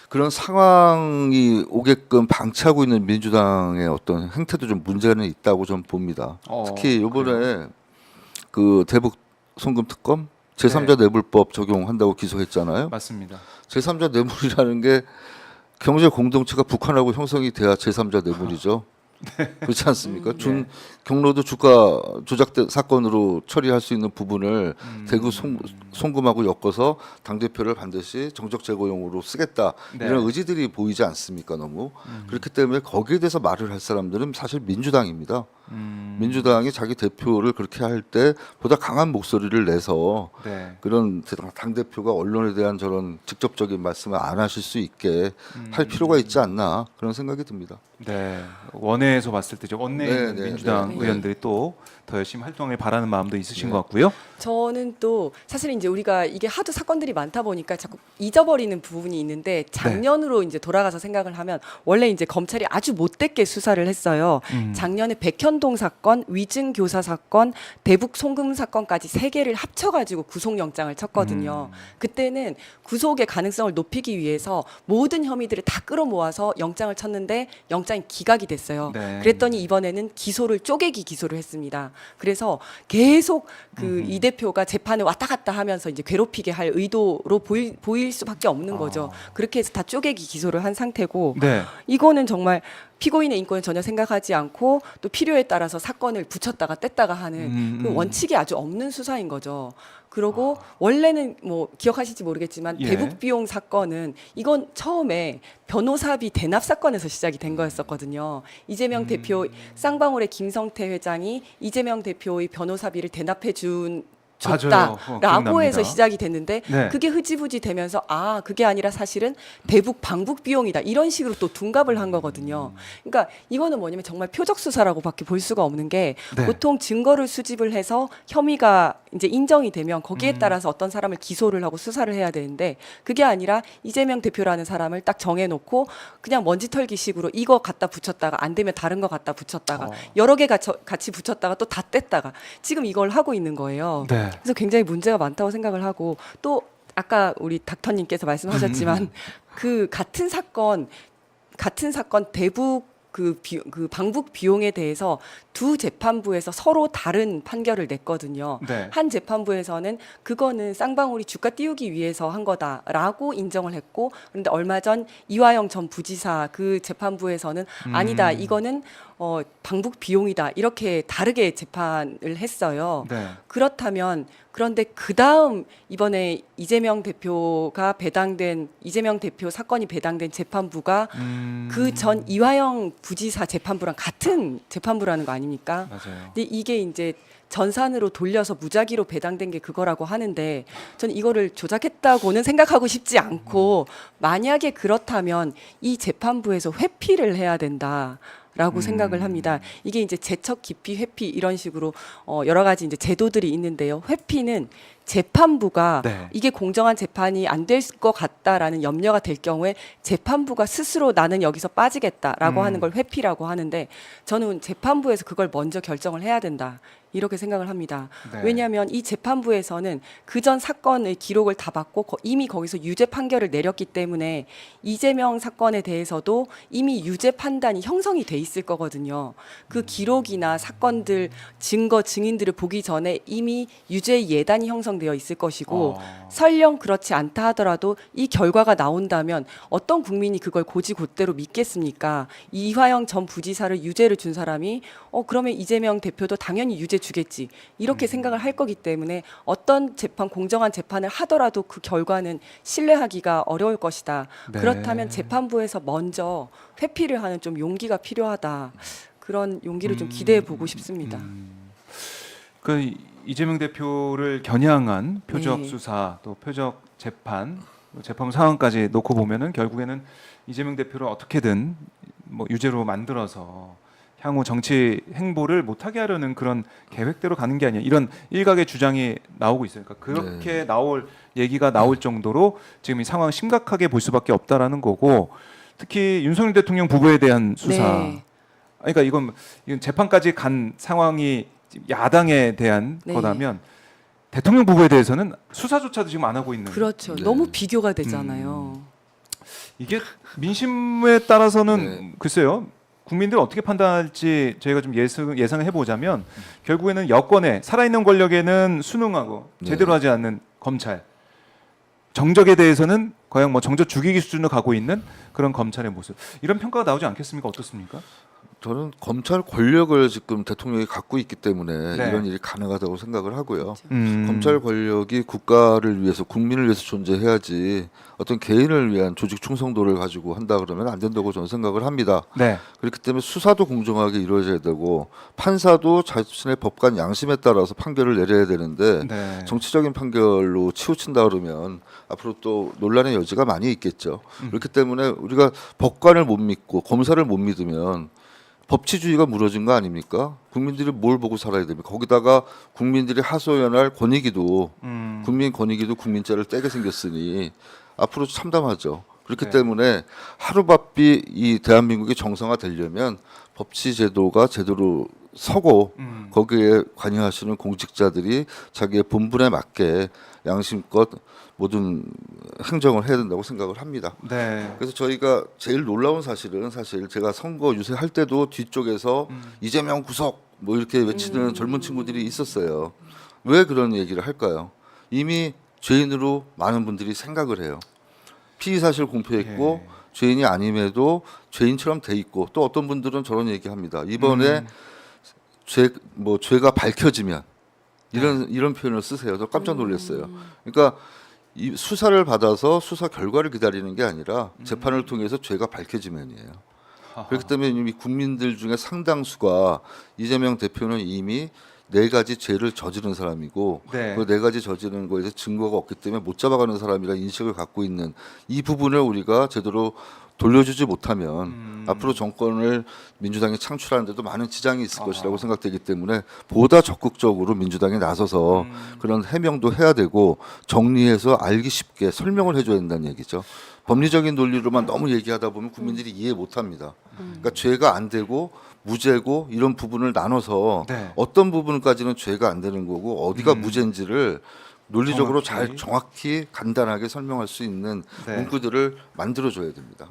그런 상황이 오게끔 방치하고 있는 민주당의 어떤 행태도 좀 문제는 있다고 좀 봅니다. 특히 이번에 그 대북 송금 특검 제3자 뇌물법 적용한다고 기소했잖아요. 맞습니다. 제3자 뇌물이라는 게 경제 공동체가 북한하고 형성이 돼야 제3자 뇌물이죠. 그렇지 않습니까? 경로도 주가 조작 사건으로 처리할 수 있는 부분을 대구 송금하고 엮어서 당 대표를 반드시 정적 제거용으로 쓰겠다 네. 이런 의지들이 보이지 않습니까? 너무 그렇기 때문에 거기에 대해서 말을 할 사람들은 사실 민주당입니다. 민주당이 자기 대표를 그렇게 할 때 보다 강한 목소리를 내서 네. 그런 당 대표가 언론에 대한 저런 직접적인 말씀을 안 하실 수 있게 할 필요가 있지 않나 그런 생각이 듭니다. 네. 원내에서 봤을 때죠. 원내에 있는 네, 네, 민주당 네, 네. 의원들이 또 더 열심히 활동을 바라는 마음도 있으신 것 같고요. 저는 또 사실 이제 우리가 이게 하도 사건들이 많다 보니까 자꾸 잊어버리는 부분이 있는데 작년으로 이제 돌아가서 생각을 하면 원래 이제 검찰이 아주 못됐게 수사를 했어요. 작년에 백현동 사건, 위증 교사 사건, 대북 송금 사건까지 세 개를 합쳐가지고 구속영장을 쳤거든요. 그때는 구속의 가능성을 높이기 위해서 모든 혐의들을 다 끌어모아서 영장을 쳤는데 영장이 기각이 됐어요. 네. 그랬더니 이번에는 기소를 쪼개기 기소를 했습니다. 그래서 계속 그 이 대표가 재판에 왔다 갔다 하면서 이제 괴롭히게 할 의도로 보일 수밖에 없는 거죠. 그렇게 해서 다 쪼개기 기소를 한 상태고 네. 이거는 정말 피고인의 인권을 전혀 생각하지 않고 또 필요에 따라서 사건을 붙였다가 뗐다가 하는 그 원칙이 아주 없는 수사인 거죠. 그리고 원래는 뭐 기억하실지 모르겠지만 예. 대북 비용 사건은 이건 처음에 변호사비 대납 사건에서 시작이 된 거였었거든요. 이재명 대표 쌍방울의 김성태 회장이 이재명 대표의 변호사비를 대납해 맞아요. 줬다라고 기억납니다. 해서 시작이 됐는데 네. 그게 흐지부지 되면서 아 그게 아니라 사실은 대북 방북 비용이다 이런 식으로 또 둔갑을 한 거거든요. 그러니까 이거는 뭐냐면 정말 표적 수사라고밖에 볼 수가 없는 게 네. 보통 증거를 수집을 해서 혐의가 이제 인정이 되면 거기에 따라서 어떤 사람을 기소를 하고 수사를 해야 되는데 그게 아니라 이재명 대표라는 사람을 딱 정해놓고 그냥 먼지 털기식으로 이거 갖다 붙였다가 안 되면 다른 거 갖다 붙였다가 여러 개 같이 붙였다가 또 다 뗐다가 지금 이걸 하고 있는 거예요. 네. 그래서 굉장히 문제가 많다고 생각을 하고 또 아까 우리 닥터님께서 말씀하셨지만 그 같은 사건 대북 그 방북 비용에 대해서 두 재판부에서 서로 다른 판결을 냈거든요. 네. 한 재판부에서는 그거는 쌍방울이 주가 띄우기 위해서 한 거다라고 인정을 했고 그런데 얼마 전 이화영 전 부지사 그 재판부에서는 아니다 이거는 방북 비용이다 이렇게 다르게 재판을 했어요. 네. 그렇다면 그런데 그 다음 이번에 이재명 대표 사건이 배당된 재판부가 그 전 이화영 부지사 재판부랑 같은 재판부라는 거 아닙니까? 맞아요. 근데 이게 이제 전산으로 돌려서 무작위로 배당된 게 그거라고 하는데 저는 이거를 조작했다고는 생각하고 싶지 않고 만약에 그렇다면 이 재판부에서 회피를 해야 된다. 라고 생각을 합니다. 이게 이제 재척 기피 회피 이런 식으로 여러 가지 이제 제도들이 있는데요. 회피는 재판부가 네. 이게 공정한 재판이 안 될 것 같다라는 염려가 될 경우에 재판부가 스스로 나는 여기서 빠지겠다라고 하는 걸 회피라고 하는데 저는 재판부에서 그걸 먼저 결정을 해야 된다. 이렇게 생각을 합니다. 네. 왜냐하면 이 재판부에서는 그전 사건의 기록을 다 받고 이미 거기서 유죄 판결을 내렸기 때문에 이재명 사건에 대해서도 이미 유죄 판단이 형성이 돼 있을 거거든요. 그 기록이나 사건들, 증거, 증인들을 보기 전에 이미 유죄 예단이 형성되어 있을 것이고 설령 그렇지 않다 하더라도 이 결과가 나온다면 어떤 국민이 그걸 고지곧대로 믿겠습니까? 이화영 전 부지사를 유죄를 준 사람이 그러면 이재명 대표도 당연히 유죄 주겠지 이렇게 생각을 할 거기 때문에 어떤 재판 공정한 재판을 하더라도 그 결과는 신뢰하기가 어려울 것이다. 네. 그렇다면 재판부에서 먼저 회피를 하는 좀 용기가 필요하다. 그런 용기를 좀 기대해 보고 싶습니다. 그 이재명 대표를 겨냥한 표적 네. 수사 또 표적 재판 상황까지 놓고 보면은 결국에는 이재명 대표를 어떻게든 뭐 유죄로 만들어서 향후 정치 행보를 못하게 하려는 그런 계획대로 가는 게 아니야 이런 일각의 주장이 나오고 있어요. 그러니까 그렇게 나올 얘기가 나올 정도로 지금 이 상황 심각하게 볼 수밖에 없다라는 거고 특히 윤석열 대통령 부부에 대한 수사. 네. 그러니까 이건 재판까지 간 상황이 야당에 대한 네. 거라면 대통령 부부에 대해서는 수사조차도 지금 안 하고 있는. 그렇죠. 네. 너무 비교가 되잖아요. 이게 민심에 따라서는 네. 글쎄요. 국민들 어떻게 판단할지 저희가 좀 예상을 해보자면 결국에는 여권에 살아있는 권력에는 순응하고 네. 제대로 하지 않는 검찰 정적에 대해서는 거의 뭐 정적 죽이기 수준으로 가고 있는 그런 검찰의 모습 이런 평가가 나오지 않겠습니까? 어떻습니까? 저는 검찰 권력을 지금 대통령이 갖고 있기 때문에 네. 이런 일이 가능하다고 생각을 하고요. 그렇죠. 검찰 권력이 국가를 위해서 국민을 위해서 존재해야지 어떤 개인을 위한 조직 충성도를 가지고 한다 그러면 안 된다고 저는 생각을 합니다. 네. 그렇기 때문에 수사도 공정하게 이루어져야 되고 판사도 자신의 법관 양심에 따라서 판결을 내려야 되는데 네. 정치적인 판결로 치우친다 그러면 앞으로 또 논란의 여지가 많이 있겠죠. 그렇기 때문에 우리가 법관을 못 믿고 검사를 못 믿으면 법치주의가 무너진 거 아닙니까? 국민들이 뭘 보고 살아야 됩니까? 거기다가 국민들이 하소연할 권익위도 국민 권익위도 국민자를 떼게 생겼으니 앞으로 참담하죠. 그렇기 네. 때문에 하루바삐 이 대한민국이 정상화되려면 법치제도가 제대로 서고 거기에 관여하시는 공직자들이 자기의 본분에 맞게 양심껏 모든 행정을 해야 된다고 생각을 합니다. 네. 그래서 저희가 제일 놀라운 사실은 사실 제가 선거 유세할 때도 뒤쪽에서 이재명 구속 뭐 이렇게 외치는 젊은 친구들이 있었어요. 왜 그런 얘기를 할까요? 이미 죄인으로 많은 분들이 생각을 해요. 피의 사실 공표했고 예. 죄인이 아님에도 죄인처럼 돼 있고 또 어떤 분들은 저런 얘기합니다. 이번에 죄가 밝혀지면 이런 표현을 쓰세요. 저 깜짝 놀랐어요. 그러니까 이 수사를 받아서 수사 결과를 기다리는 게 아니라 재판을 통해서 죄가 밝혀지면이에요. 그렇기 때문에 이미 국민들 중에 상당수가 이재명 대표는 이미 4가지 죄를 저지른 사람이고 네. 그 4가지 저지른 거에서 증거가 없기 때문에 못 잡아가는 사람이라는 인식을 갖고 있는 이 부분을 우리가 제대로 돌려주지 못하면 앞으로 정권을 민주당이 창출하는데도 많은 지장이 있을 것이라고 생각되기 때문에 보다 적극적으로 민주당이 나서서 그런 해명도 해야 되고 정리해서 알기 쉽게 설명을 해줘야 된다는 얘기죠. 법리적인 논리로만 너무 얘기하다 보면 국민들이 이해 못합니다. 그러니까 죄가 안 되고 무죄고 이런 부분을 나눠서 네. 어떤 부분까지는 죄가 안 되는 거고 어디가 무죄인지를 논리적으로 잘 정확히 간단하게 설명할 수 있는 네. 문구들을 만들어줘야 됩니다.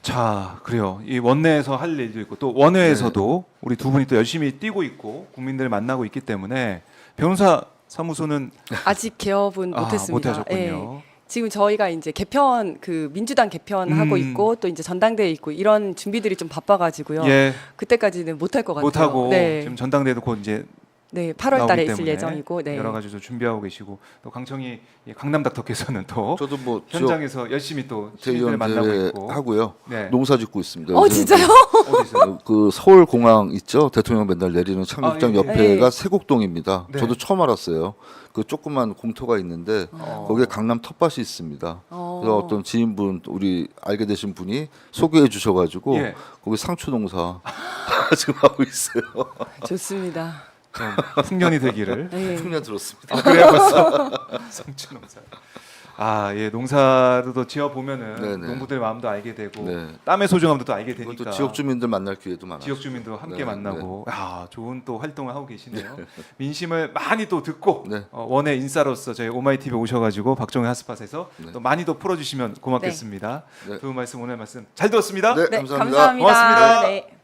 자, 그래요. 이 원내에서 할 일도 있고 또 원외에서도 우리 두 분이 또 열심히 뛰고 있고 국민들을 만나고 있기 때문에 변호사 사무소는 아직 개업은 못했습니다. 못 하셨군요. 예. 지금 저희가 이제 개편 그 민주당 개편하고 있고 또 이제 전당대회 있고 이런 준비들이 좀 바빠가지고요. 예, 그때까지는 못할 것 같아요. 못 하고 네, 지금 전당대회도 곧 이제 네, 8월 나오기 달에 있을 때문에 예정이고, 네. 여러 가지 좀 준비하고 계시고 또 강청희 강남 닥터께서는 또 저도 뭐 현장에서 열심히 또 시민들을 대의원 만나고 대회 있고 하고요. 네. 농사 짓고 있습니다. 진짜요? 어디서 그 서울 공항 있죠? 대통령 맨날 내리는 창립장 아, 예, 예. 옆에가 네. 세곡동입니다. 네. 저도 처음 알았어요. 그 조그만 공터가 있는데 거기에 강남 텃밭이 있습니다. 그래서 어떤 지인분 우리 알게 되신 분이 소개해 주셔가지고 예. 거기 상추 농사 지금 하고 있어요. 좋습니다. 좀 풍년이 되기를. 네. 풍년 들었습니다. 그래요 벌써 성취 농사. 예, 농사도 또 지어 보면은 네네. 농부들의 마음도 알게 되고 네. 땀의 소중함도 또 알게 되니까. 그것도 지역 주민들 만날 기회도 많아요. 지역 주민도 함께 네, 만나고 좋은 또 활동을 하고 계시네요. 민심을 많이 또 듣고 네. 원의 인싸로서 저희 오마이 TV에 오셔가지고 박정희 핫스팟에서 네. 또 많이 더 풀어주시면 고맙겠습니다. 네. 두 분 말씀 오늘 말씀 잘 들었습니다. 네, 네, 감사합니다. 감사합니다. 고맙습니다. 네.